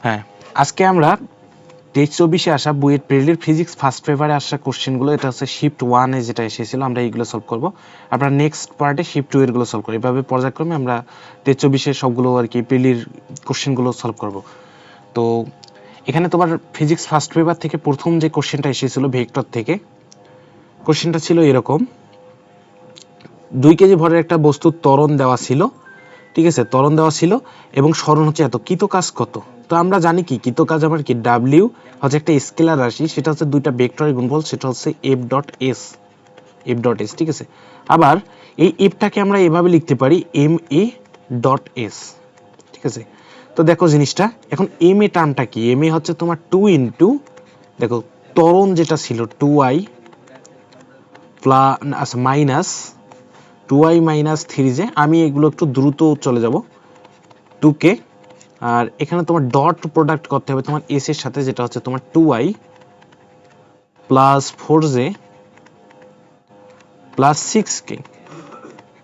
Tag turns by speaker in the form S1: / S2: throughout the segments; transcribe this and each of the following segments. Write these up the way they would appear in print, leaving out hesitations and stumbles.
S1: হ্যাঁ, আজকে আমরা 23-24 আসা বুয়েট প্রিলির ফিজিক্স ফার্স্ট পেপারে আসা কোশ্চেনগুলো, এটা হচ্ছে শিফট 1 এ যেটা এসেছিল, আমরা এইগুলো সলভ করব। আমরা নেক্সট পার্টে শিফট 2 এরগুলো সলভ করব। এভাবে পর্যায়ক্রমে আমরা 23-24 এর সবগুলো আর কি প্রিলির কোশ্চেনগুলো সলভ করব। তো এখানে তোমার ফিজিক্স ফার্স্ট পেপার থেকে প্রথম যে কোশ্চেনটা এসেছিল ভেক্টর থেকে, কোশ্চেনটা ছিল এরকম: 2 কেজি ভরের একটা বস্তুর ত্বরণ দেওয়া ছিল, ঠিক আছে, ত্বরণ দেওয়া ছিল এবং সরণ হচ্ছে এত, কৃত কাজ কত। তো আমরা জানি কি কৃত কাজ আমার কি, ডাব্লিউ হচ্ছে একটা স্কেলার রাশি, সেটা হচ্ছে দুইটা ভেক্টরের গুণফল, সেটা হচ্ছে F dot S, F dot S, ঠিক আছে। আবার এই এফটাকে আমরা এভাবে লিখতে পারি এম এ ডট এস, ঠিক আছে। তো দেখো জিনিসটা এখন এম এ টার্মটা কি, এম এ হচ্ছে তোমার 2 ইন্টু, দেখো ত্বরণ যেটা ছিল 2i plus minus 2i minus 3j, আমি এগুলো একটু দ্রুত চলে যাব, 2k, আর এখানে তোমার ডট প্রোডাক্ট করতে হবে তোমার এস এর সাথে, যেটা হচ্ছে তোমার 2i plus 4j plus 6k,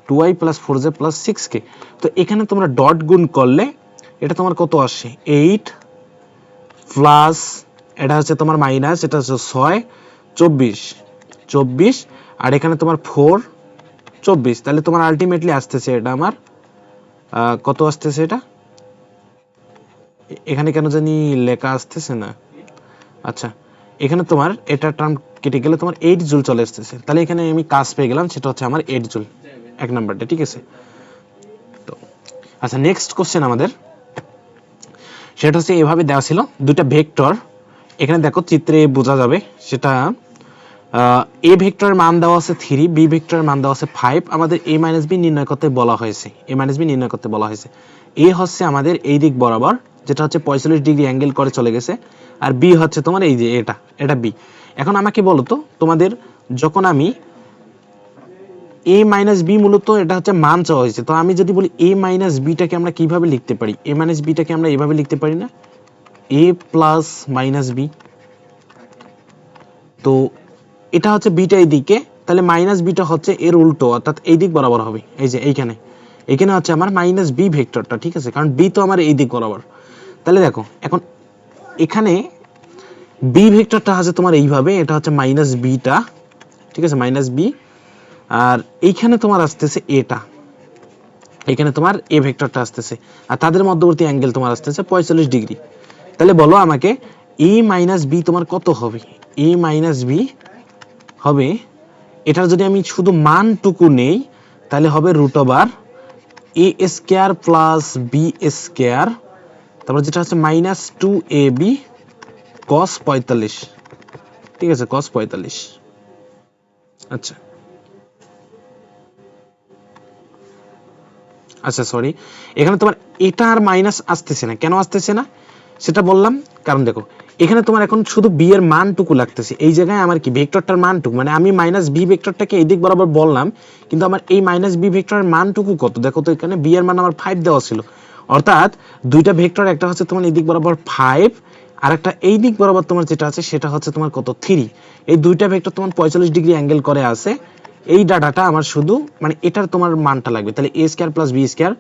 S1: 2i plus 4j plus 6k। তো এখানে তোমরা ডট গুণ করলে এটা তোমার কত আসে, 8 প্লাস এটা হচ্ছে তোমার মাইনাস, এটা হচ্ছে 6 24 24, আর এখানে তোমার 4 24, তাহলে তোমার আলটিমেটলি আসতেছে এটা আমার কত আসতেছে, এটা এখানে কেন জানি লেখা আসতেছে না, আচ্ছা এখানে তোমার এটা টার্ম কেটে গেলে তোমার 8 জুল চলে আসতেছে, তাহলে এখানে আমি কাজ পেয়ে গেলাম, সেটা হচ্ছে আমার 8 জুল, এক নাম্বারটা, ঠিক আছে। তো আচ্ছা নেক্সট কোশ্চেন আমাদের, সেটা হচ্ছে এভাবে দেওয়া ছিল দুইটা ভেক্টর, এখানে দেখো চিত্রে বোঝা যাবে, সেটা এ ভেক্টরের মান দেওয়া আছে 3, বি ভেক্টরের মান দেওয়া আছে 5, আমাদের এ মাইনাস বি নির্ণয় করতে বলা হয়েছে, এ মাইনাস বি নির্ণয় করতে বলা হয়েছে। এ হচ্ছে আমাদের এই দিক বরাবর, যেটা হচ্ছে 45 ডিগ্রি অ্যাঙ্গেল করে চলে গেছে, আর বি হচ্ছে তোমার এই যে এটা বি। এখন আমাকে বলো তো, তোমাদের যখন আমি এ মাইনাস বি, মূলত এটা হচ্ছে মান চাওয়া হয়েছে, তো আমি যদি বলি এ মাইনাস বিটাকে আমরা কিভাবে লিখতে পারি, এ মাইনাস বিটাকে আমরা এভাবে লিখতে পারি না, এ প্লাস মাইনাস বি। তো এটা হচ্ছে বিটা এইদিকে, তাহলে মাইনাস বিটা হচ্ছে এর উল্টো, অর্থাৎ এই দিক বরাবর হবে, এই যে এইখানে, এখানে হচ্ছে আমার মাইনাস বি ভেক্টরটা, ঠিক আছে, কারণ বি তো আমার এই দিক বরাবর। তাহলে দেখো এখন এখানে বি ভেক্টরটা আছে তোমার এইভাবে, এটা হচ্ছে মাইনাস বিটা, ঠিক আছে, মাইনাস বি, আর এইখানে তোমার আসতেছে এটা, এখানে তোমার এ ভেক্টরটা আসতেছে, আর তাদের মধ্যবর্তী অ্যাঙ্গেল তোমার আসতেছে 45 ডিগ্রি। তাহলে বলো আমাকে এ মাইনাস বি তোমার কত হবে, এ মাইনাস বি হবে, এটার যদি আমি শুধু মানটুকু নেই তাহলে হবে root over a square plus B square, তারপর যেটা হচ্ছে মাইনাস 2ab cos 45, ঠিক আছে, cos 45। আচ্ছা আচ্ছা সরি, এখানে তোমার এটা আর মাইনাস আসতেছে না, কেন আসতেছে না সেটা বললাম, কারণ দেখো এখানে তোমার এখন শুধু বি এর মানটুকু লাগতেছে, এই জায়গায় আমার কি ভেক্টরটার মানটুকু, মানে আমি মাইনাস বি ভেক্টরটাকে এই দিক বরাবর বললাম, কিন্তু আমার এই মাইনাস বি ভেক্টরের মানটুকু কত, দেখো তো এখানে বি এর মান আমার 5 দেওয়া ছিল, অর্থাৎ দুইটা ভেক্টর, একটা হচ্ছে তোমার এই দিক বরাবর 5, আর একটা এই দিক বরাবর তোমার যেটা আছে সেটা হচ্ছে তোমার কত 3, এই দুইটা ভেক্টর তোমার 45 ডিগ্রি অ্যাঙ্গেল করে আছে। এই ডাটাটা আমার শুধু মানে এটার তোমার মানটা লাগবে, তাহলে A square plus B square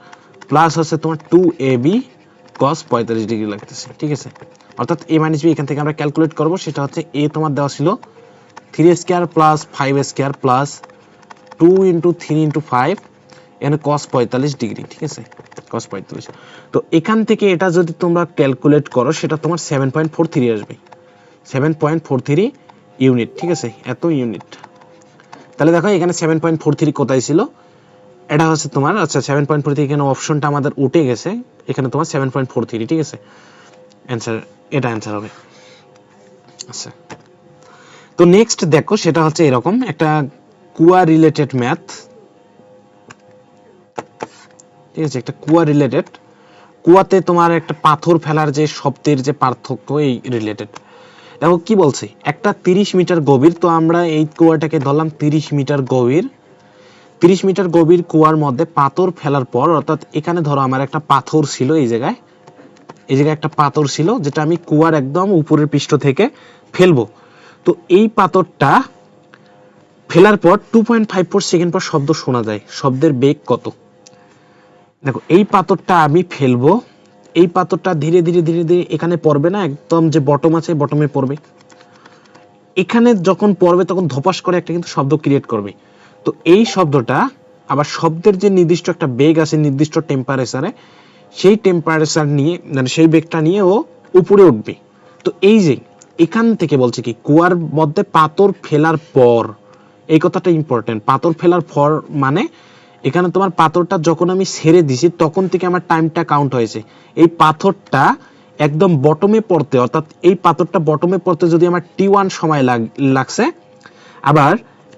S1: plus হচ্ছে তোমার 2ab cos 45 ডিগ্রি লাগতেছে, ঠিক আছে। অর্থাৎ a মাইনাস বি এখান থেকে আমরা ক্যালকুলেট করব, সেটা হচ্ছে a তোমার দেওয়া ছিল 3 square plus 5 square plus 2 into 3 into 5, এখানে cos 45 ডিগ্রি, ঠিক আছে, cos 45। তো এখান থেকে এটা যদি তোমরা ক্যালকুলেট করো, সেটা তোমার 7.43 আসবে, 7.43 ইউনিট, ঠিক আছে, এত ইউনিট। তাহলে দেখো এখানে 7.43 কোথায় ছিল, এটা হচ্ছে তোমার, আচ্ছা 7.43, এখানে অপশনটা আমাদের উঠে গেছে, এখানে তোমার 7.43, ঠিক আছে, অ্যান্সার, এটা অ্যান্সার হবে। আচ্ছা তো নেক্সট দেখো, সেটা হচ্ছে এরকম একটা কুয়া রিলেটেড ম্যাথ, ঠিক আছে, একটা কুয়া রিলেটেড, কুয়াতে তোমার একটা পাথর ফেলার যে শব্দের যে পার্থক্য, এই রিলেটেড। দেখো কি বলছে, একটা 30 মিটার গভীর, তো আমরা এই কুয়াটাকে ধরলাম 30 মিটার গভীর, 30 মিটার গভীর কুয়ার মধ্যে পাথর ফেলার পর, অর্থাৎ এখানে ধরো আমার একটা পাথর ছিল, এই জায়গায় একটা পাথর ছিল, যেটা আমি কুয়ার একদম উপরের পৃষ্ঠ থেকে ফেলবো। তো এই পাথরটা ফেলার পর 2.54 সেকেন্ড পর শব্দ শোনা যায়, শব্দের বেগ কত। দেখো এই পাথরটা আমি ফেলবো, এই পাথরটা ধীরে ধীরে ধীরে ধীরে এখানে পড়বে না, একদম যে বটম আছে বটমে পড়বে। এখানে যখন পড়বে তখন ধপাস করে একটা কিন্তু শব্দ ক্রিয়েট করবে। তো এই শব্দটা আবার শব্দের যে নির্দিষ্ট একটা বেগ আছে নির্দিষ্ট টেম্পারেচারে, সেই টেম্পারেচার নিয়ে মানে সেই বেগটা নিয়ে ও উপরে উঠবে। তো এই যে এখান থেকে বলছে কি কুয়ার মধ্যে পাথর ফেলার পর, এই কথাটা ইম্পর্টেন্ট। পাথর ফেলার পর মানে এখানে তোমার পাথরটা যখন আমি ছেড়ে দিছি তখন থেকে আমার টাইমটা কাউন্ট হয়েছে। এই পাথরটা একদম বটমে পড়তে, অর্থাৎ এই পাথরটা বটমে পড়তে যদি আমার T1 সময় লাগছে, আবার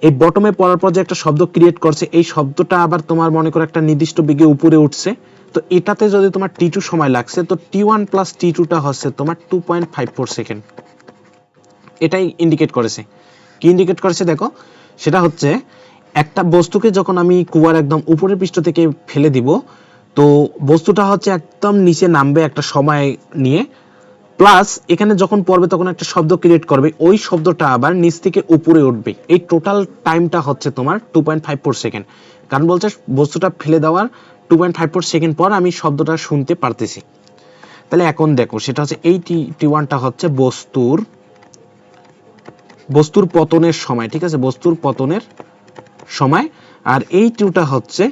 S1: এই বটমে পড়ার পর যে একটা শব্দ ক্রিয়েট করছে, এই শব্দটা আবার তোমার মনে করো একটা নির্দিষ্ট বেগে উপরে উঠছে, তো এটাতে যদি তোমার T2 সময় লাগছে, তো T1 প্লাস T2টা হচ্ছে তোমার 2.54 সেকেন্ড। এটাই ইন্ডিকেট করেছে। কি ইন্ডিকেট করেছে দেখো, সেটা হচ্ছে একটা বস্তুকে যখন আমি কুয়ার একদম উপরের পৃষ্ঠ থেকে ফেলে দিব, তো বস্তুটা হচ্ছে একদম নিচে নামবে একটা সময় নিয়ে, প্লাস এখানে যখন পড়বে তখন একটা শব্দ ক্রিয়েট করবে, ওই শব্দটা আবার নিচ থেকে উপরে উঠবে। এই টোটাল টাইমটা হচ্ছে তোমার 2.54 সেকেন্ড। কারণ বলছে বস্তুটা ফেলে দেওয়ার 2.54 সেকেন্ড পর আমি শব্দটা শুনতে পারতেছি। তাহলে এখন দেখো সেটা হচ্ছে এই T1টা হচ্ছে বস্তুর পতনের সময়, ঠিক আছে, বস্তুর পতনের সময়। আর এই T2টা হচ্ছে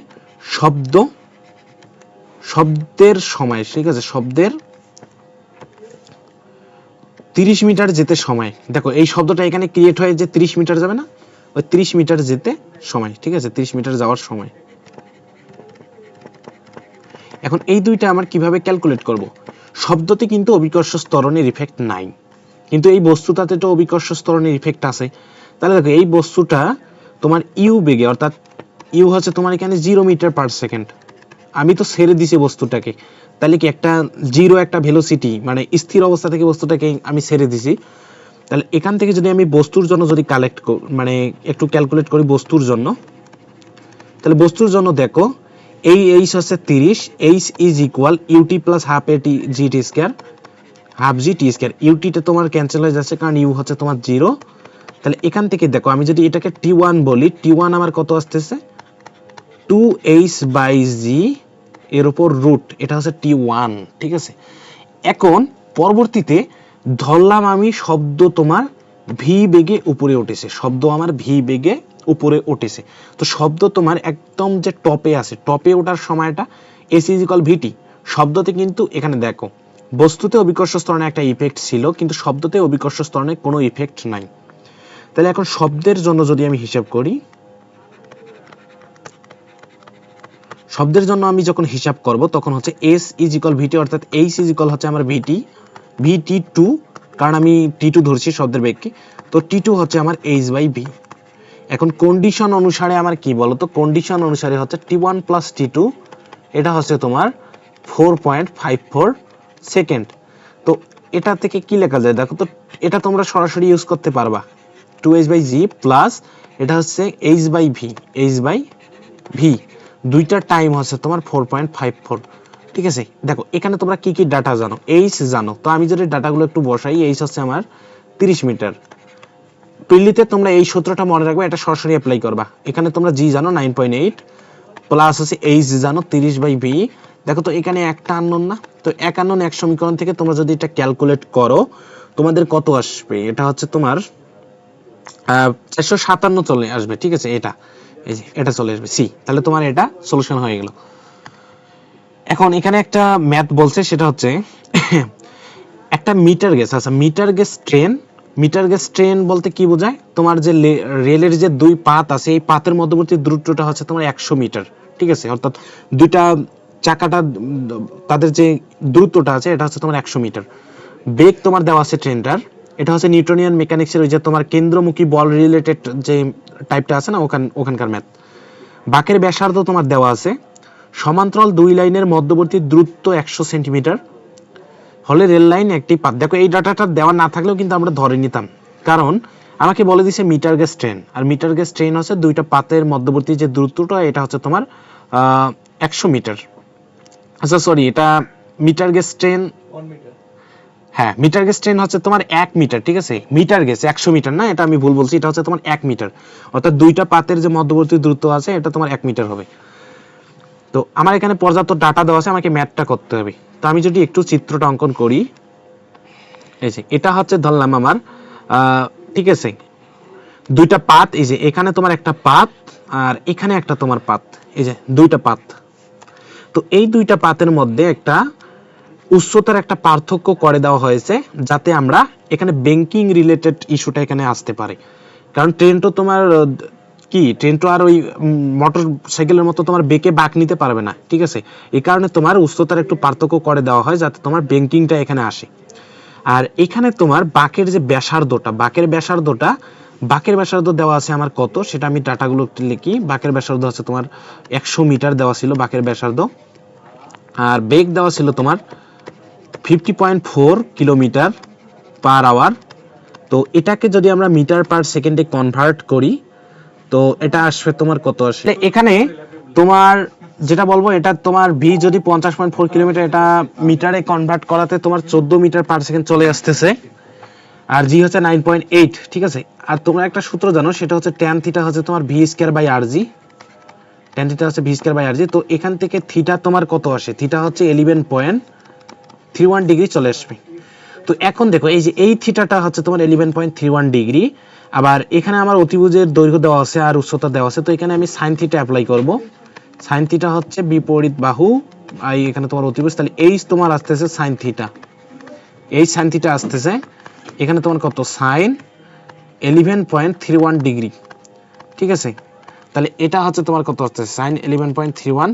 S1: শব্দের সময়, ঠিক আছে, শব্দের 30 মিটার যেতে সময়। দেখো এই শব্দটা এখানে ক্রিয়েট হয়ে যে 30 মিটার যাবে না, ওই 30 মিটার যেতে সময়, ঠিক আছে, 30 মিটার যাওয়ার সময়। এখন এই দুইটা আমার কিভাবে ক্যালকুলেট করব? শব্দতে কিন্তু অভিকর্ষ ত্বরণের ইফেক্ট নাই, কিন্তু এই বস্তুটাতে তো অভিকর্ষ ত্বরণের ইফেক্ট আছে। তাহলে দেখো এই বস্তুটা তোমার ইউ বেগে, অর্থাৎ ইউ হচ্ছে তোমার এখানে 0 মিটার পার সেকেন্ড, আমি তো ছেড়ে দিছি বস্তুটাকে, তাহলে কি একটা জিরো একটা ভেলোসিটি মানে স্থির অবস্থা থেকে বস্তুটাকে আমি ছেড়ে দিছি। তাহলে এখান থেকে যদি আমি বস্তুর জন্য যদি মানে একটু ক্যালকুলেট করি বস্তুর জন্য, তাহলে বস্তুর জন্য দেখো এই এইচ হচ্ছে 30, H is equal UT plus half A T G T square, half G T square. ইউটিটা তোমার ক্যান্সেল হয়ে যাচ্ছে কারণ ইউ হচ্ছে তোমার 0। তাহলে এখান থেকে দেখো আমি যদি এটাকে T1 বলি, T1 আমার কত আসতেছে 2h/g এর উপর রুট, এটা হচ্ছে T1, ঠিক আছে। এখন পরবর্তীতে ধরলাম আমি শব্দ তোমার ভি বেগে উপরে উঠেছে, শব্দ আমার ভি বেগে উপরে উঠেছে। তো শব্দ তোমার একদম যে টপে আছে, টপে ওঠার সময়টা এস ইজ ইকুয়াল ভিটি। শব্দতে কিন্তু এখানে দেখো বস্তুতে অভিকর্ষ ত্বরণে একটা ইফেক্ট ছিল, কিন্তু শব্দতে অভিকর্ষ ত্বরণে কোনো ইফেক্ট নাই। তাহলে এখন শব্দের জন্য যদি আমি হিসাব করি, শব্দের জন্য আমি যখন হিসাব করব তখন হচ্ছে এস ইজ ইকুয়াল ভিটি, অর্থাৎ এইচ ইজ ইকুয়াল হচ্ছে আমার VT2, কারণ আমি T2 ধরছি শব্দের বেগকে, তো T2 হচ্ছে আমার h/v। এখন কন্ডিশন অনুসারে আমার কি বলতো, কন্ডিশন অনুসারে হচ্ছে T1 প্লাস T2, এটা হচ্ছে তোমার 4.54 সেকেন্ড। তো এটা থেকে কি লেখা যায় দেখো তো, এটা তোমরা সরাসরি ইউজ করতে পারবা, 2h/g প্লাস এটা হচ্ছে h/v, দুইটা টাইম হচ্ছে তোমার 4.54, ঠিক আছে। দেখো এখানে তোমরা কি কি ডাটা জানো, এইচ জানো, তো আমি যদি ডাটাগুলো একটু বসাই, এইচ হচ্ছে আমার 30 মিটার। পিলিতে তোমরা এই সূত্রটা মনে রাখবে, এটা সরাসরি অ্যাপ্লাই করবা। এখানে তোমরা জি জানো 9.8 প্লাস হচ্ছে এইচ জানো 30/v। দেখো তো এখানে একটা আননোন না, তো এক আননোন এক সমীকরণ থেকে তোমরা যদি এটা ক্যালকুলেট করো তোমাদের কত আসবে, এটা হচ্ছে তোমার 457 চলে আসবে, ঠিক আছে। এটা এই যে এটা চলে আসবে সি, তাহলে তোমার এটা সলিউশন হয়ে গেল। এখন এখানে একটা ম্যাথ বলছে, সেটা হচ্ছে একটা মিটার গেজ, আচ্ছা মিটার গেজ ট্রেন বলতে কি বোঝায়, তোমার যে রেলের যে দুই পাত আছে এই পাতের মধ্যবর্তী দূরত্বটা হচ্ছে তোমার 100 মিটার, ঠিক আছে, অর্থাৎ দুইটা চাকাটা তাদের যে দূরত্বটা আছে এটা হচ্ছে তোমার 100 মিটার। বেগ তোমার দেওয়া আছে ট্রেনটার, এটা হচ্ছে নিউটনিয়ান মেকানিক্সের ওই যে তোমার কেন্দ্রমুখী বল রিলেটেড যে টাইপটা আছে না, ওখানকার ম্যাথ। বাঁকের ব্যাসার্ধ তোমার দেওয়া আছে, সমান্তরাল দুই লাইনের মধ্যবর্তী দূরত্ব 100 সেন্টিমিটার হলে রেল লাইন একটি পাত। দেখো এই ডাটাটা দেওয়া না থাকলেও কিন্তু আমরা ধরে নিতাম, কারণ আমাকে বলে দিছে মিটার গেজ ট্রেন, আর মিটার গেজ ট্রেন হচ্ছে দুইটা পাতের মধ্যবর্তী যে দূরত্বটা এটা হচ্ছে তোমার 100 মিটার। আচ্ছা সরি, এটা মিটার গেজ ট্রেন, হ্যাঁ মিটার গেজ ট্রেন হচ্ছে তোমার 1 মিটার, ঠিক আছে। মিটার গেজ 100 মিটার না, এটা আমি ভুল বলছি, এটা হচ্ছে তোমার 1 মিটার, অর্থাৎ দুইটা পাতের যে মধ্যবর্তী দূরত্ব আছে এটা তোমার 1 মিটার হবে। তো আমার এখানে পর্যাপ্ত ডাটা দেওয়া আছে, আমাকে ম্যাথটা করতে হবে। তো আমি যদি একটু চিত্রটা অঙ্কন করি, এই যে এটা হচ্ছে ধরলাম আমার ঠিক আছে দুইটা পাত, এই যে এখানে তোমার একটা পাত আর এখানে একটা তোমার পাত, এই যে দুইটা পাত। তো এই দুইটা পাতের মধ্যে একটা উচ্চতার একটা পার্থক্য করে দেওয়া হয়েছে, যাতে আমরা এখানে ব্যাংকিং রিলেটেড ইস্যুটা এখানে আসতে পারে। কারণ ট্রেন তো তোমার ট্রেন তো আর ওই মোটর সাইকেলের মতো তোমার বেঁকে বাঁক নিতে পারবে না, ঠিক আছে। এই কারণে তোমার উচ্চতার একটু পার্থক্য করে দেওয়া হয়, যাতে তোমার ব্যাংকিংটা এখানে আসে। আর এখানে তোমার বাঁকের যে ব্যাসার্ধটা, বাঁকের ব্যাসার্ধ দেওয়া আছে আমার কত, সেটা আমি ডাটাগুলো লিখি। বাঁকের ব্যাসার্ধ আছে তোমার 100 মিটার দেওয়া ছিল বাঁকের ব্যাসার্ধ, আর বেগ দেওয়া ছিল তোমার 50.4 কিলোমিটার পার আওয়ার। তো এটাকে যদি আমরা মিটার পার সেকেন্ডে কনভার্ট করি, তো এটা আসবে তোমার কত আসে এখানে তোমার যেটা বলবো, এটা তোমার ভি যদি 50.4 কিলোমিটার, এটা মিটারে কনভার্ট করাতে তোমার 14 মিটার পার সেকেন্ড চলে আসতেছে, আর জি হচ্ছে 9.8, ঠিক আছে। আর তোমরা একটা সূত্র জানো, সেটা হচ্ছে ট্যান থিটা হচ্ছে তোমার V square by R G, tan theta হচ্ছে V square by R G. তো এখান থেকে থিটা তোমার কত আসে, থিটা হচ্ছে 11.31 ডিগ্রি চলে আসবে। তো এখন দেখো এই যে এই থিটাটা হচ্ছে তোমার 11.31 ডিগ্রি, আবার এখানে আমার অতিভুজের দৈর্ঘ্য দেওয়া আছে আর উচ্চতা দেওয়া আছে। তো এখানে আমি সাইন থিটা অ্যাপ্লাই করব। সাইন থিটা হচ্ছে বিপরীত বাহু, আর এখানে তোমার অতিভুজ, তাহলে এইচ তোমার আসতেছে সাইন থিটা, এই সাইন থিটা আসতেছে এখানে তোমার কত, সাইন 11.31 ডিগ্রি, ঠিক আছে। তাহলে এটা হচ্ছে তোমার কত আসতেছে, সাইন 11.31,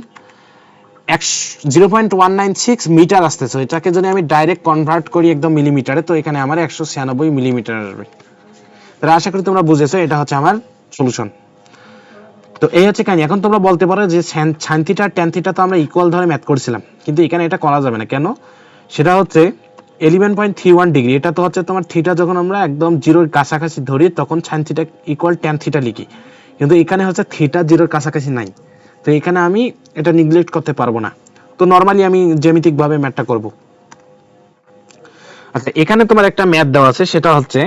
S1: 0.196 মিটার আসতেছে। এটাকে যদি আমি ডাইরেক্ট কনভার্ট করি একদম মিলিমিটারে, তো এখানে আমার 196 মিলিমিটার আসবে। তাহলে আশা করি তোমরা বুঝেছো, এটা হচ্ছে আমার সলিউশন। তো এই হচ্ছে কাহিনী। এখন তোমরা বলতে পারো যে সাইন থিটা আর ট্যান থিটা তো আমরা ইকুয়াল ধরে ম্যাথ করছিলাম, কিন্তু এখানে এটা করা যাবে না। কেন? সেটা হচ্ছে 11.31 ডিগ্রি, এটা তো হচ্ছে তোমার থিটা যখন আমরা একদম জিরোর কাছাকাছি ধরি, তখন sine theta equal tan theta লিখি, কিন্তু এখানে হচ্ছে থিটা জিরোর কাছাকাছি নাই। তো এখানে আমি এটা নিগলেক্ট করতে পারবো না। তো নরমালি আমি জ্যামিতিক ভাবে ম্যাথটা করব। আচ্ছা, এখানে তোমার একটা ম্যাথ দেওয়া আছে, সেটা হচ্ছে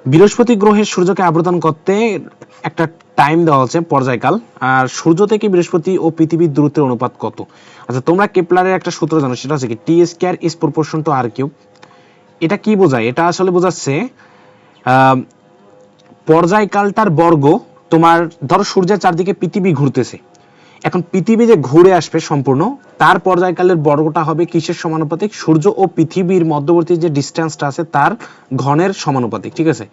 S1: বৃহস্পতি গ্রহের সূর্যকে আবর্তন করতে একটা টাইম দেওয়া আছে পর্যায়কাল, আর সূর্য থেকে বৃহস্পতি ও পৃথিবীর দূরত্বের অনুপাত কত। আচ্ছা, তোমরা কেপলারের একটা সূত্র জানো, সেটা হচ্ছে কি T square is proportion to R cube. এটা কি বোঝায়? এটা আসলে বোঝাচ্ছে পর্যায়কালটার বর্গ। তোমার ধরো সূর্যের চারদিকে পৃথিবী ঘুরতেছে, এখন পৃথিবী যে ঘুরে আসবে সম্পূর্ণ, তার পর্যায়কালের বর্গটা হবে কিসের সমানুপাতিক? সূর্য ও পৃথিবীর মধ্যবর্তী যে ডিসটেন্সটা আছে তার ঘনের সমানুপাতিক, ঠিক আছে।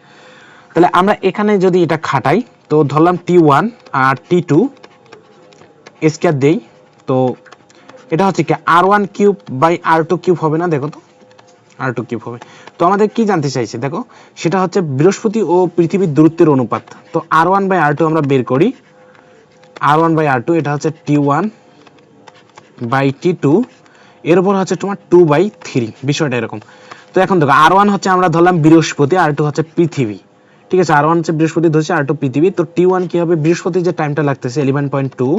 S1: তাহলে আমরা এখানে যদি এটা খাটাই, তো ধরলাম T1 আর T2 স্কয়ার দেই, তো এটা হচ্ছে কি R1 cube by R2 cube হবে না? দেখো তো R2 কিউব হবে। তো আমাদের কি জানতে চাইছে দেখো, সেটা হচ্ছে বৃহস্পতি ও পৃথিবীর দূরত্বের অনুপাত। তো R1 বাই R2 আমরা বের করি, R1 বাই R2 এটা হচ্ছে T1 বাই T2, এর উপর হচ্ছে তোমার 2/3, বিষয়টা এরকম। তো এখন দেখো R1 হচ্ছে আমরা ধরলাম বৃহস্পতি, R2 হচ্ছে পৃথিবী, ঠিক আছে। R1 হচ্ছে বৃহস্পতি ধরছি, R2 পৃথিবী। তো T1 কি হবে, বৃহস্পতির যে টাইমটা লাগতেছে 11.2,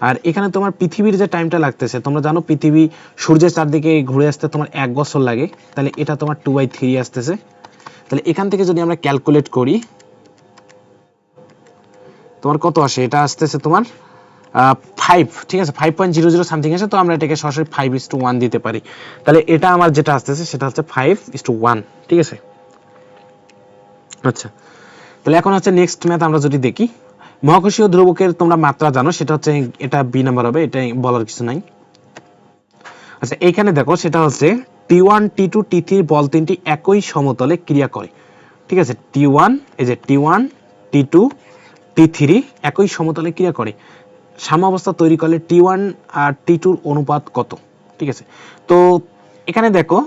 S1: আর এখানে তোমার পৃথিবীর যে টাইমটা লাগতেছে, তোমরা জানো পৃথিবী সূর্যের চারদিকে ঘুরে আসতে তোমার 1 বছর লাগে, তাহলে এটা তোমার 2/3 আসতেছে। তাহলে এখান থেকে যদি আমরা ক্যালকুলেট করি, তোমার কত আসে? এটা আসতেছে তোমার 5, ঠিক আছে, 5.00 সামথিং আসে। তো আমরা এটাকে সরাসরি 5:1 দিতে পারি। তাহলে এটা আমার যেটা আসতেছে সেটা হচ্ছে 5:1, ঠিক আছে। আচ্ছা, তাহলে এখন হচ্ছে নেক্সট ম্যাথ আমরা যদি দেখি, মহাকর্ষীয় ধ্রুবকের তোমরা মাত্রা জানো, সেটা হচ্ছে এটা বি নাম্বার হবে, এটা বলার কিছু নাই। আচ্ছা, এইখানে দেখো সেটা হচ্ছে T1 T2 T3 বল তিনটি একই সমতলে ক্রিয়া করে, ঠিক আছে। T1 এই যে T1 T2 T3 একই সমতলে ক্রিয়া করে, সাম্যাবস্থা তৈরি করলে T1 আর T2 অনুপাত কত, ঠিক আছে। তো এখানে দেখো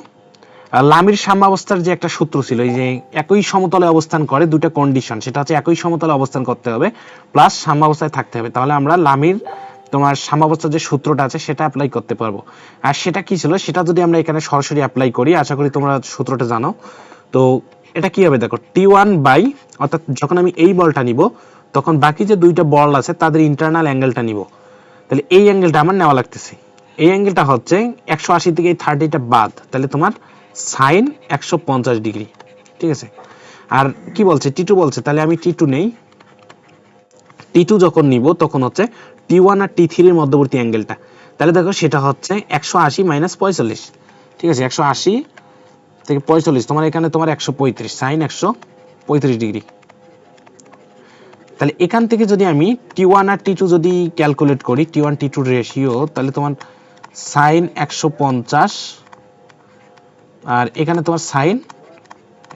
S1: লামির সাম্যাবস্থার যে একটা সূত্র ছিল, এই যে একই সমতলে অবস্থান করে, দুটো কন্ডিশন, সেটা হচ্ছে একই সমতলে অবস্থান করতে হবে প্লাস সাম্যাবস্থায় থাকতে হবে, তাহলে আমরা লামির তোমার সাম্যাবস্থার যে সূত্রটা আছে সেটা অ্যাপ্লাই করতে পারবো। আর সেটা কি ছিল, সেটা যদি আমরা এখানে সরাসরি অ্যাপ্লাই করি, আশা করি তোমরা সূত্রটা জানো। তো এটা কি হবে দেখো, T1 বাই, অর্থাৎ যখন আমি এই বলটা নিব, তখন বাকি যে দুইটা বল আছে তাদের ইন্টারনাল অ্যাঙ্গেলটা নিব। তাহলে এই অ্যাঙ্গেলটা আমার নেওয়া লাগতেছে, এই অ্যাঙ্গেলটা হচ্ছে 180 থেকে এই 30টা বাদ, তাহলে তোমার সাইন 150 ডিগ্রি, ঠিক আছে। আর কি বলছে T2 বলছে, তাহলে আমি T2 নেই, T2 যখন নিব তখন হচ্ছে T1 আর T3 এর মধ্যবর্তী অ্যাঙ্গেলটা, তাহলে দেখো সেটা হচ্ছে 180 মাইনাস 45, ঠিক আছে 180 থেকে 45 তোমার এখানে তোমার 135 sin 135 ডিগ্রি। তাহলে এখান থেকে যদি আমি T1 আর T2 যদি ক্যালকুলেট করি, T1 T2 রেশিও, তাহলে তোমার sin 150 আর এখানে তোমার sin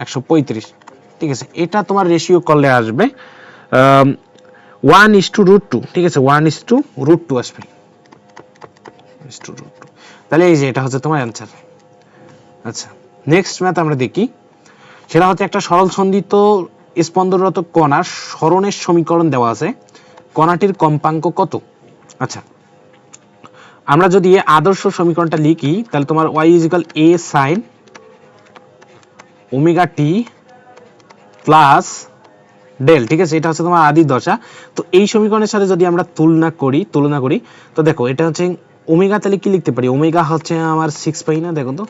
S1: 135, ঠিক আছে এটা তোমার রেশিও করলে আসবে 1:√2, ঠিক আছে 1:√2 আসবে, তাহলে এই যে এটা হচ্ছে তোমার অ্যান্সার। আচ্ছা নেক্সট ম্যাথ আমরা দেখি, সেটা হচ্ছে একটা সরল সন্ধিত স্পন্দনরত কণার সরণের সমীকরণ দেওয়া আছে, কণাটির কম্পাঙ্ক কত। আচ্ছা আমরা যদি আদর্শ সমীকরণটা লিখি তাহলে তোমার y = a sin omega t plus del, ঠিক আছে এটা হচ্ছে তোমার আদি দশা। তো এই সমীকরণের সাথে যদি আমরা তুলনা করি তো দেখো এটা হচ্ছে ওমেগা, তাহলে কি লিখতে পারি, ওমেগা হচ্ছে আমার 6 পাই না, দেখো তো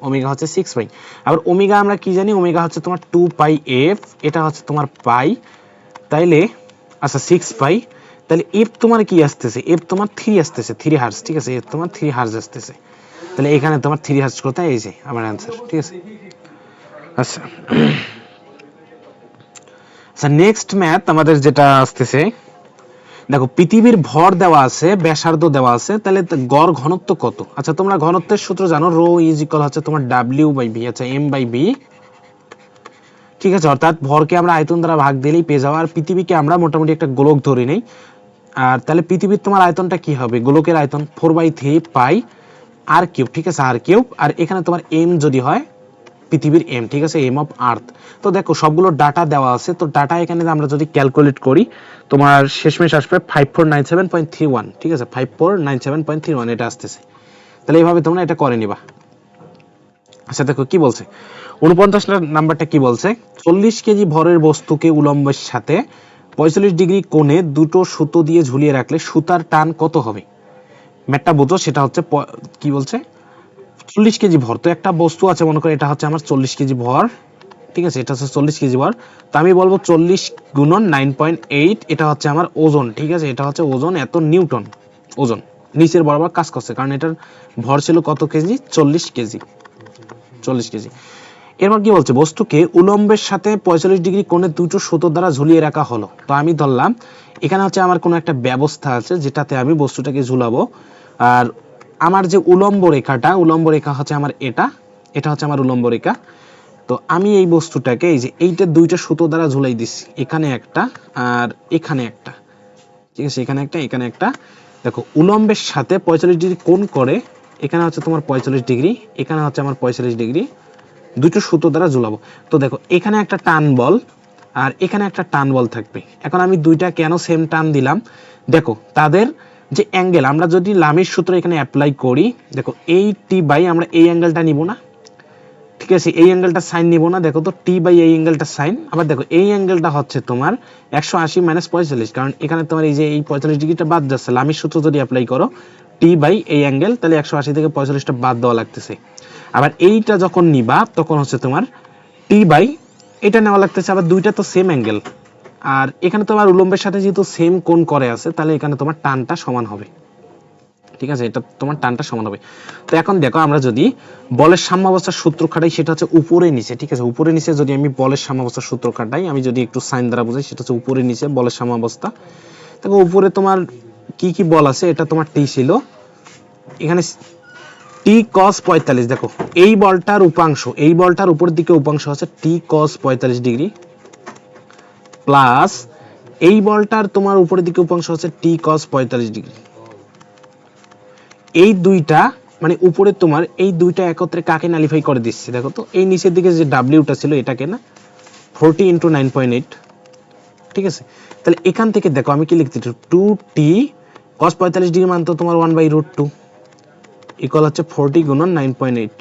S1: ওমেগা হচ্ছে 6 পাই, আবার ওমেগা আমরা কি জানি, ওমেগা হচ্ছে তোমার 2 পাই f, এটা হচ্ছে তোমার পাই, তাইলে আচ্ছা 6 পাই, তাহলে f তোমার কি আসতেছে, f তোমার 3 আসতেছে, 3 হার্জ, ঠিক আছে f তোমার 3 হার্জ আসতেছে, তাহলে এখানে তোমার 3 হার্জ কোথায়, এই যে আমার অ্যানসার, ঠিক আছে। আচ্ছা আচ্ছা নেক্সট ম্যাথ আমাদের যেটা আসতেছে, দেখো পৃথিবীর ভর দেওয়া আছে, ব্যাসার্ধ দেওয়া আছে, তাহলে গড় ঘনত্ব কত। আচ্ছা তোমরা ঘনত্বের সূত্র জানো, রো হচ্ছে তোমার w/v, আচ্ছা m/v, ঠিক আছে অর্থাৎ ভরকে আমরা আয়তন দ্বারা ভাগ দিলেই পেয়ে যাবো। আর পৃথিবীকে আমরা মোটামুটি একটা গোলক ধরে নেই, আর তাহলে পৃথিবীর তোমার আয়তনটা কি হবে, গোলকের আয়তন 4/3 পাই r কিউব, ঠিক আছে r কিউব, আর এখানে তোমার m যদি হয় পৃথিবীর m, ঠিক আছে m অফ আর্থ। তো দেখো সবগুলো ডাটা দেওয়া আছে, তো ডাটা এখানে আমরা যদি ক্যালকুলেট করি তোমার শেষমেশ আসবে 5497.31, ঠিক আছে 5497.31 এটা আসতেছে, তাহলে এইভাবে তোমরা এটা করে নিবা। আচ্ছা দেখো কি বলছে 49 নাম্বারটা কি বলছে, 40 কেজি ভরের বস্তুকে উলম্বের সাথে 45 ডিগ্রি কোণে দুটো সুতো দিয়ে ঝুলিয়ে রাখলে সুতার টান কত হবে। ম্যাথটা বুঝো, সেটা হচ্ছে কি বলছে 40 কেজি ভর, তো একটা বস্তু আছে মনে করো এটা হচ্ছে আমার 40 কেজি ভর, ঠিক আছে এটা হচ্ছে 40 কেজি ভর, তো আমি বলবো 40 গুণন 9.8, এটা হচ্ছে আমার ওজন, ঠিক আছে এটা হচ্ছে ওজন, এত নিউটন ওজন নিচের বরাবর কাজ করছে, কারণ এটার ভর ছিল কত কেজি, 40 কেজি, 40 কেজি। এরপর কি বলছে, বস্তুকে উলম্বের সাথে 45 ডিগ্রি কোণে দুটো সুতো দ্বারা ঝুলিয়ে রাখা হলো, তো আমি ধরলাম এখানে হচ্ছে আমার কোনো একটা ব্যবস্থা আছে যেটাতে আমি বস্তুটাকে ঝুলাবো, আর আমার যে উলম্ব রেখা হচ্ছে আমার এটা হচ্ছে আমার উলম্ব রেখা, তো আমি এই বস্তুটাকে এই যে এইটা দুইটা সুতো দ্বারা ঝুলাই দিচ্ছি, এখানে একটা আর এখানে একটা, ঠিক আছে এখানে একটা, দেখো উলম্বের সাথে 45 ডিগ্রি কোণ করে, এখানে হচ্ছে তোমার 45 ডিগ্রি, এখানে হচ্ছে আমার 45 ডিগ্রি, দুটো সুতো দ্বারা ঝুলাবো। তো দেখো এখানে একটা টান বল আর এখানে একটা টান বল থাকবে, এখন আমি দুইটা কেন সেম টান দিলাম, দেখো তাদের যে অ্যাঙ্গেল, আমরা যদি লামির সূত্র এখানে অ্যাপ্লাই করি, দেখো এই টি বাই আমরা এই অ্যাঙ্গেলটা নিব না, ঠিক আছে এই অ্যাঙ্গেলটা সাইন নিব না, দেখো তো টি বাই এই অ্যাঙ্গেলটা সাইন, আবার দেখো এই অ্যাঙ্গেলটা হচ্ছে তোমার 180 মাইনাস 45, কারণ এখানে তোমার এই যে এই 45 ডিগ্রিটা বাদ যাচ্ছে, লামির সূত্র যদি অ্যাপ্লাই করো টি বাই এই অ্যাঙ্গেল, তাহলে 180 থেকে 45টা বাদ দেওয়া লাগতেছে, আবার এইটা যখন নিবা তখন হচ্ছে তোমার টি বাই এটা নেওয়া লাগতেছে, আবার দুইটা তো সেম অ্যাঙ্গেল, আর এখানে তোমার উলম্বের সাথে যেহেতু সেম কোণ করে আছে, তাহলে এখানে তোমার টানটা সমান হবে, ঠিক আছে এটা তোমার টানটা সমান হবে। তো এখন দেখো আমরা যদি বলের সাম্যাবস্থার সূত্র খাটাই, সেটা হচ্ছে উপরে নিচে, ঠিক আছে উপরে নিচে যদি আমি বলের সাম্যাবস্থার সূত্র খাটাই, আমি যদি একটু সাইন দ্বারা বুঝাই, সেটা হচ্ছে উপরে নিচে বলের সাম্যাবস্থা। দেখো উপরে তোমার কি কি বল আছে, এটা তোমার টি ছিল, এখানে টি cos 45, দেখো এই বলটার উপরের দিকে উপাংশ হচ্ছে টি cos 45 ডিগ্রি, প্লাস এই বলটার তোমার উপরের দিকে উপাংশ হচ্ছে টি cos 45 ডিগ্রি, এই দুইটা মানে উপরে তোমার এই দুইটা একত্রে কাকে নালিফাই করে দিচ্ছে, দেখো তো এই নিচের দিকে যে ডাব্লিউটা ছিল এটাকে না 40 × 9.8, ঠিক আছে তাহলে এখান থেকে দেখো আমি কি লিখতে চাই, 2t cos 45 ডিগ্রি মান তো তোমার 1/√2 ইকুয়াল হচ্ছে 40 গুণন 9.8,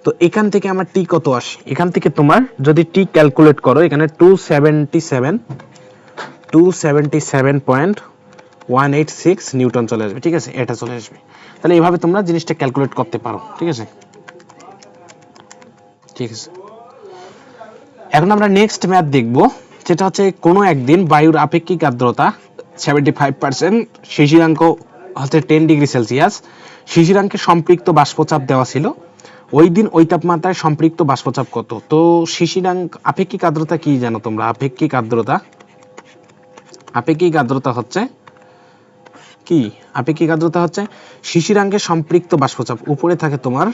S1: তো এখান থেকে আমার টি কত আসে, এখান থেকে তোমার যদি টি ক্যালকুলেট করো এখানে 277.186 নিউটন চলে আসবে, ঠিক আছে এটা চলে আসবে, তাহলে এইভাবে তোমরা জিনিসটা ক্যালকুলেট করতে পারো, ঠিক আছে। এখন আমরা নেক্সট ম্যাথ দেখব, যেটা হচ্ছে কোনো একদিন বায়ুর আপেক্ষিক আর্দ্রতা 75%, শিশিরাঙ্ক হচ্ছে 10 ডিগ্রি সেলসিয়াস, শিশিরাঙ্কে সম্পৃক্ত বাষ্পচাপ দেওয়া ছিল। ওই দিন ওই তাপমাত্রায় সম্পৃক্ত বাষ্পচাপ কত? তো শিশিরাঙ্ক আপেক্ষিক আর্দ্রতা কি জানো তোমরা? আপেক্ষিক আর্দ্রতা হচ্ছে কি? আপেক্ষিক আর্দ্রতা হচ্ছে শিশিরাঙ্কে সম্পৃক্ত বাষ্পচাপ। উপরে থাকে তোমার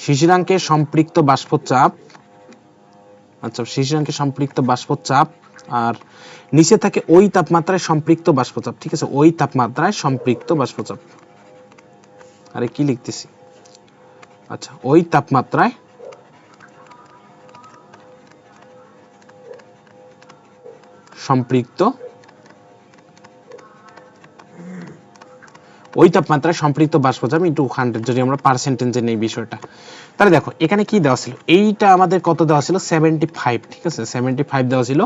S1: শিশিরাঙ্কে সম্পৃক্ত বাষ্পচাপ, আচ্ছা শিশিরাঙ্কে সম্পৃক্ত বাষ্পচাপ, আর নিচে থাকে ওই তাপমাত্রায় সম্পৃক্ত বাষ্পচাপ। ঠিক আছে, ওই তাপমাত্রায় সম্পৃক্ত বাষ্পচাপ। আরে কি লিখতেছি, আচ্ছা ওই তাপমাত্রায় সম্পৃক্ত বাষ্পচাপ ইনটু 100 যদি আমরা পার্সেন্টেজে নেই বিষয়টা। তাহলে দেখো এখানে কি দেওয়া ছিল, এইটা আমাদের কত দেওয়া ছিল 75, ঠিক আছে 75 দেওয়া ছিল।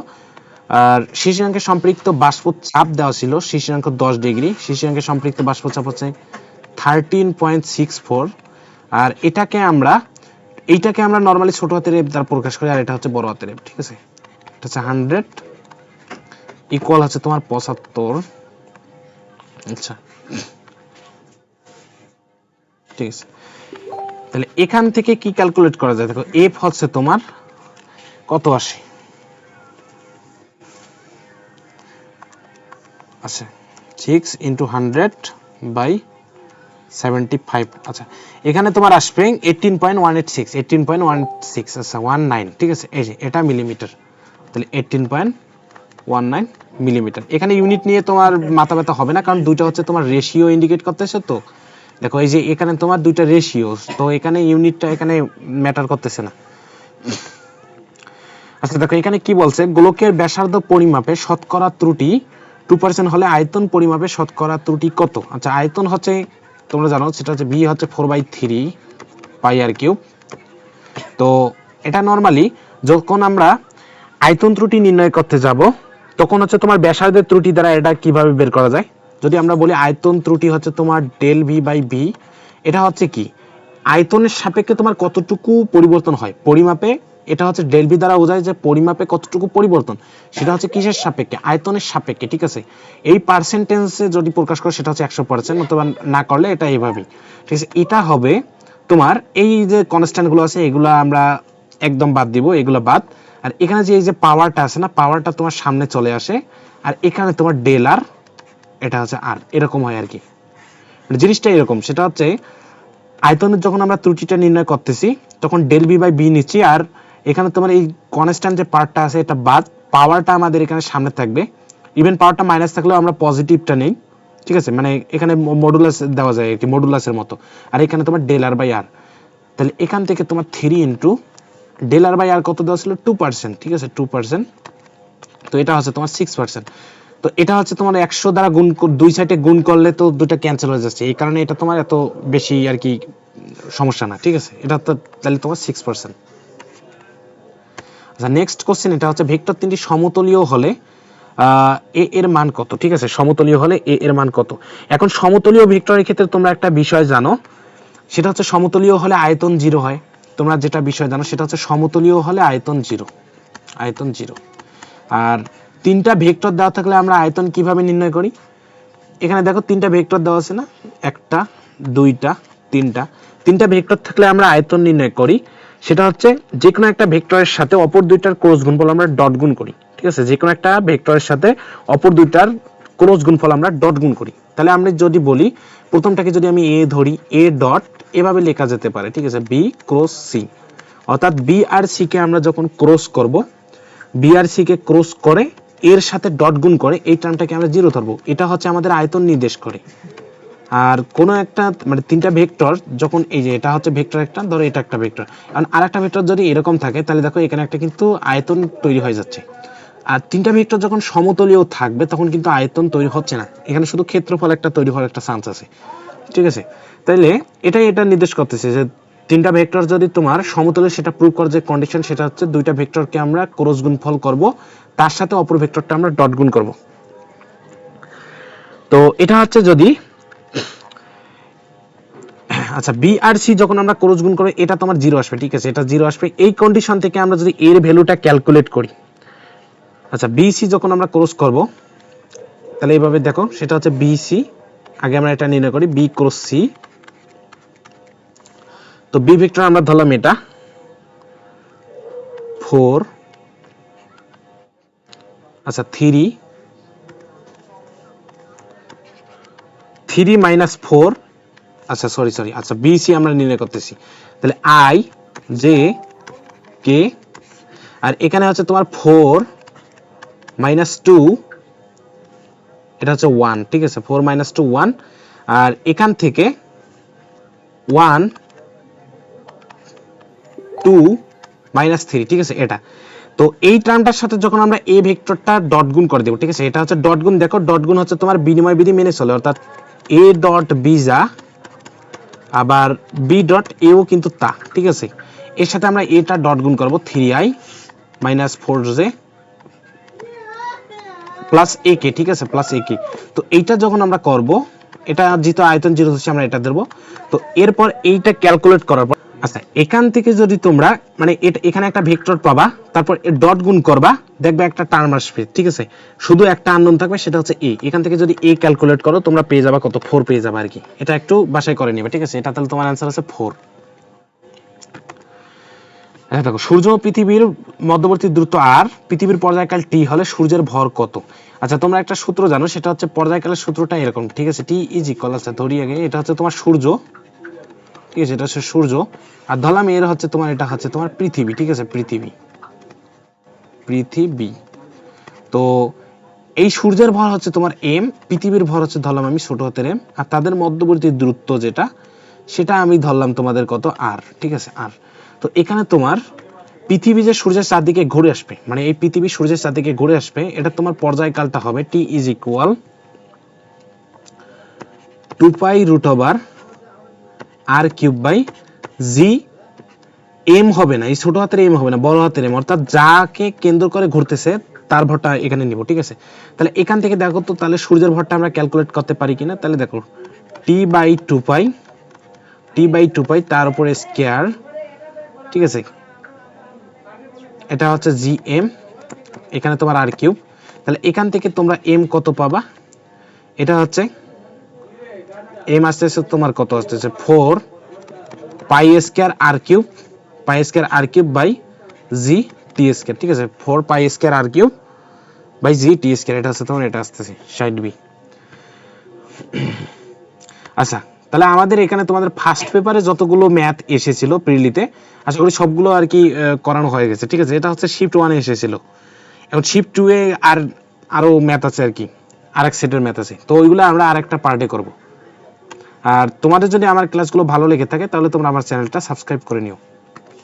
S1: আর শিশিরাঙ্কে সম্পৃক্ত বাষ্পচাপ দেওয়া ছিল শিশিরাঙ্ক 10 ডিগ্রি, শিশিরাঙ্কে সম্পৃক্ত বাষ্পচাপ হচ্ছে 13.64। আর এইটাকে আমরা নরমালি ছোট হাতের এফ দ্বারা প্রকাশ করি, আর এটা হচ্ছে বড় হাতের এফ। ঠিক আছে, এটা হচ্ছে 100 ইকুয়াল হচ্ছে তোমার 75। আচ্ছা ঠিক আছে, তাহলে এখান থেকে কি ক্যালকুলেট করা যায়? দেখো এফ হচ্ছে তোমার কত আসে, আচ্ছা 6 × 100/75। আচ্ছা এখানে তোমার আসবে 18.186, 18.16, আচ্ছা 19। ঠিক আছে, এই যে এটা মিলিমিটার, তাহলে 18.19 মিলিমিটার। এখানে ইউনিট নিয়ে তোমার মাথা ব্যথা হবে না, কারণ দুইটা হচ্ছে তোমার রেশিও ইন্ডিকেট করতেছে। তো দেখো এই যে এখানে তোমার দুইটা রেশিও, তো এখানে ইউনিটটা এখানে ম্যাটার করতেছে না। আচ্ছা দেখো এখানে কি বলছে, গোলকের ব্যাসার্ধ পরিমাপে শতকরা ত্রুটি 2% হলে আয়তন পরিমাপে শতকরা ত্রুটি কত? আচ্ছা আয়তন হচ্ছে তোমরা জানো সেটা হচ্ছে ভি হচ্ছে 4/3 পাই আর কিউব। তো এটা নরমালি যখন আমরা আয়তন ত্রুটি নির্ণয় করতে যাব তখন হচ্ছে তোমার ব্যাসার্ধের ত্রুটি দ্বারা এটা কিভাবে বের করা যায়। যদি আমরা বলি আয়তন ত্রুটি হচ্ছে তোমার ডেল ভি বাই ভি, এটা হচ্ছে কি আয়তনের সাপেক্ষে তোমার কতটুকু পরিবর্তন হয় পরিমাপে, এটা হচ্ছে ডেল ভি দ্বারা বোঝায় যে পরিমাপে কতটুকু পরিবর্তন, সেটা হচ্ছে কিসের সাপেক্ষে? আয়তনের সাপেক্ষে। ঠিক আছে, এই পার্সেন্টেজে যদি প্রকাশ করে সেটা হচ্ছে 100%, অথবা না করলে এটা এইভাবেই। ঠিক আছে, এটা হবে তোমার এই যে কনস্ট্যান্ট গুলো আছে এগুলো আমরা একদম বাদ দিব, এগুলো বাদ। আর এখানে যে এই যে পাওয়ারটা আছে না, পাওয়ারটা তোমার সামনে চলে আসে, আর এখানে তোমার ডেল আর, এটা হচ্ছে আর, এরকম হয় আর কি। জিনিসটা এরকম, সেটা হচ্ছে আয়তনের যখন আমরা ত্রুটিটা নির্ণয় করতেছি তখন ডেল বি বাই বি নিচ্ছি, আর এখানে তোমার এই কনস্ট্যান্ট যে পার্টটা আছে এটা বাদ, পাওয়ারটা আমাদের এখানে সামনে থাকবে। ইভেন পাওয়ারটা মাইনাস থাকলেও আমরা পজিটিভটা নেই। ঠিক আছে, মানে এখানে মডুলাস দেওয়া যায় আর কি, মডুলাসের মতো। আর এখানে তোমার ডেল আর বাই আর, তাহলে এখান থেকে তোমার 3 ইন্টু ডেল আর বাই আর কত দেওয়া ছিল 2%। ঠিক আছে 2%, তো এটা হচ্ছে তোমার 6%। তো এটা হচ্ছে তোমার 100 দ্বারা গুণ, দুই সাইডে গুণ করলে তো দুটো ক্যান্সেল হয়ে যাচ্ছে, এই কারণে এটা তোমার এত বেশি আর কি সমস্যা না। ঠিক আছে, এটা তো তাহলে তোমার 6%। আচ্ছা নেক্সট কোশ্চেন, এটা হচ্ছে ভেক্টর তিনটি সমতলীয় হলে এ এর মান কত? ঠিক আছে, সমতলীয় হলে এ এর মান কত? এখন সমতলীয় ভেক্টরের ক্ষেত্রে তোমরা একটা বিষয় জানো, সেটা হচ্ছে সমতলীয় হলে আয়তন 0 হয়। তোমরা যেটা বিষয় জানো সেটা হচ্ছে সমতলীয় হলে আয়তন 0, আয়তন 0। আর তিনটা ভেক্টর দেওয়া থাকলে আমরা আয়তন কিভাবে নির্ণয় করি? এখানে দেখো তিনটা ভেক্টর দেওয়া আছে না, একটা দুইটা তিনটা ভেক্টর থাকলে আমরা আয়তন নির্ণয় করি, সেটা হচ্ছে যে কোনো একটা ভেক্টরের সাথে অপর দুইটার ক্রস গুণফল আমরা ডট গুণ করি। ঠিক আছে, যে কোনো একটা ভেক্টরের সাথে অপর দুইটার ক্রস গুণফল আমরা ডট গুণ করি। তাহলে আমরা যদি বলি প্রথমটাকে যদি আমি এ ধরি, এ ডট এভাবে লেখা যেতে পারে। ঠিক আছে, বি ক্রস সি, অর্থাৎ বি আর সি কে আমরা যখন ক্রস করব, বি আর সি কে ক্রস করে এর সাথে ডট গুণ করে এই টার্মটাকে আমরা 0 ধরবো, এটা হচ্ছে আমাদের আয়তন নির্দেশ করে। আর কোন একটা মানে তিনটা ভেক্টর যখন এই যে এটা হচ্ছে ভেক্টর একটা, ধরো এটা একটা ভেক্টর, কারণ আরেকটা ভেক্টর যদি এরকম থাকে তাহলে দেখো এখানে একটা কিন্তু আয়তন তৈরি হয়ে যাচ্ছে। আর তিনটা ভেক্টর যখন সমতলীয় থাকবে তখন কিন্তু আয়তন তৈরি হচ্ছে না, এখানে শুধু ক্ষেত্রফল একটা তৈরি হওয়ার একটা চান্স আছে। ঠিক আছে, তাইলে এটা নির্দেশ করতেছে যে তিনটা ভেক্টর যদি তোমার সমতলে, সেটা প্রুভ করার যে কন্ডিশন সেটা হচ্ছে দুইটা ভেক্টরকে আমরা ক্রস গুণফল করব, তার সাথে অপর ভেক্টরটা আমরা ডট গুণ করব। তো এটা হচ্ছে যদি আচ্ছা বি আর সি যখন আমরা ক্রস গুণ করব এটা তোমার 0 আসবে, ঠিক আছে, এটা 0 আসবে। এই কন্ডিশন থেকে আমরা যদি এর ভ্যালুটা ক্যালকুলেট করি, আচ্ছা বি সি যখন আমরা ক্রস করব তাহলে এইভাবে দেখো, সেটা হচ্ছে বি সি, আগে আমরা এটা নির্ণয় করি বি ক্রস সি। তো বি ভেক্টর আমরা ধরলাম এটা 4, আচ্ছা 3 মাইনাস 4, আচ্ছা সরি আচ্ছা বি সি আমরা নির্ণয় করতেছি, তাহলে আই জে কে, আর এখানে হচ্ছে তোমার 4 মাইনাস 2, এটা হচ্ছে 1, ঠিক আছে, 4 মাইনাস 2 1, আর এখান থেকে 1 2 মাইনাস 3, ঠিক আছে এটা। তো এই টার্মটার সাথে যখন আমরা এ ভেক্টরটা ডট গুণ করে দেব, ঠিক আছে, এটা হচ্ছে ডট গুণ, দেখো ডট গুণ হচ্ছে তোমার বিনিময় বিধি মেনে চলে, অর্থাৎ এ ডট বি যা, আবার বি ডট এও কিন্তু তা, ঠিক আছে। এর সাথে আমরা এটা ডট গুণ করব 3i মাইনাস 4j প্লাস এ কে, ঠিক আছে, প্লাস এ কে। তো এইটা যখন আমরা করব, এটা যেহেতু আয়তন 0 হচ্ছে আমরা এটা দেব। তো এরপর এইটা ক্যালকুলেট করার পর, আচ্ছা এখান থেকে যদি তোমরা মানে এটা এখানে একটা ভেক্টর পাবা, তারপর এর ডট গুণ করবা, দেখবে একটা টার্ম আসবে, ঠিক আছে, শুধু একটা আননোন থাকবে, সেটা হচ্ছে এ। এখান থেকে যদি এ ক্যালকুলেট করো তোমরা পেয়ে যাবা কত, 4 পেয়ে যাবা আর কি। এটা একটু বাছাই করে নিবে, ঠিক আছে, এটা তাহলে তোমার आंसर আছে 4। আচ্ছা দেখো, সূর্য ও পৃথিবীর মধ্যবর্তী দূরত্ব আর, পৃথিবীর পর্যায়কাল টি হলে সূর্যের ভর কত? আচ্ছা তোমরা একটা সূত্র জানো, সেটা হচ্ছে পর্যায়কালের সূত্রটা এরকম, ঠিক আছে, টি ইজ ইকুয়াল, আচ্ছা ধরি আগে, এটা হচ্ছে তোমার সূর্য, ঠিক আছে, এটা হচ্ছে সূর্য, আর ধরলাম এর হচ্ছে তোমার, এটা হচ্ছে তোমার পৃথিবী, ঠিক আছে, পৃথিবী। তো এই সূর্যের ভর হচ্ছে তোমার এম, পৃথিবীর ভর হচ্ছে ধরলাম আমি ছোট হাতের এম, আর তাদের মধ্যবর্তী দূরত্ব যেটা, সেটা আমি ধরলাম তোমাদের কত, আর, ঠিক আছে, আর। তো এখানে তোমার পৃথিবী যে সূর্যের চারদিকে ঘুরে আসবে, মানে এই পৃথিবী সূর্যের চারদিকে ঘুরে আসবে, এটা তোমার পর্যায়কালটা হবে T is equal 2 pi root over R cube by G. M হবে না, এই ছোট হাতের এম হবে না, বড় হাতের এম, অর্থাৎ যাকে কেন্দ্র করে ঘুরতেছে তার ভরটা এখানে নিব, ঠিক আছে। তাহলে এখান থেকে দেখো তো, তাহলে সূর্যের ভরটা আমরা ক্যালকুলেট করতে পারি কিনা, তাহলে দেখো টি বাই টু পাই তার উপরে স্কয়ার, ঠিক আছে, এটা হচ্ছে জি এম, এখানে তোমার আর কিউব। তাহলে এখান থেকে তোমরা এম কত পাবা, এটা হচ্ছে এম আসতেছে তোমার কত আসতেছে 4 pi square R cube by G T square, ঠিক আছে, 4 pi square R cube by G T square, এটা হচ্ছে তোমার, এটা আসতেছে 60b। আচ্ছা তাহলে আমাদের এখানে তোমাদের ফার্স্ট পেপারে যতগুলো ম্যাথ এসেছিল প্রিলিতে, আশা করি সবগুলো আর কি করানো হয়ে গেছে, ঠিক আছে। এটা হচ্ছে শিফট 1 এ এসেছিল, এখন শিফট 2 এ আরো ম্যাথ আছে আর কি, আরেক সেটের ম্যাথ আছে, তো ওইগুলো আমরা আরেকটা পার্টে করব। আর তোমাদের যদি আমার ক্লাসগুলো ভালো লেগে থাকে তাহলে তোমরা আমার চ্যানেলটা সাবস্ক্রাইব করে নিও।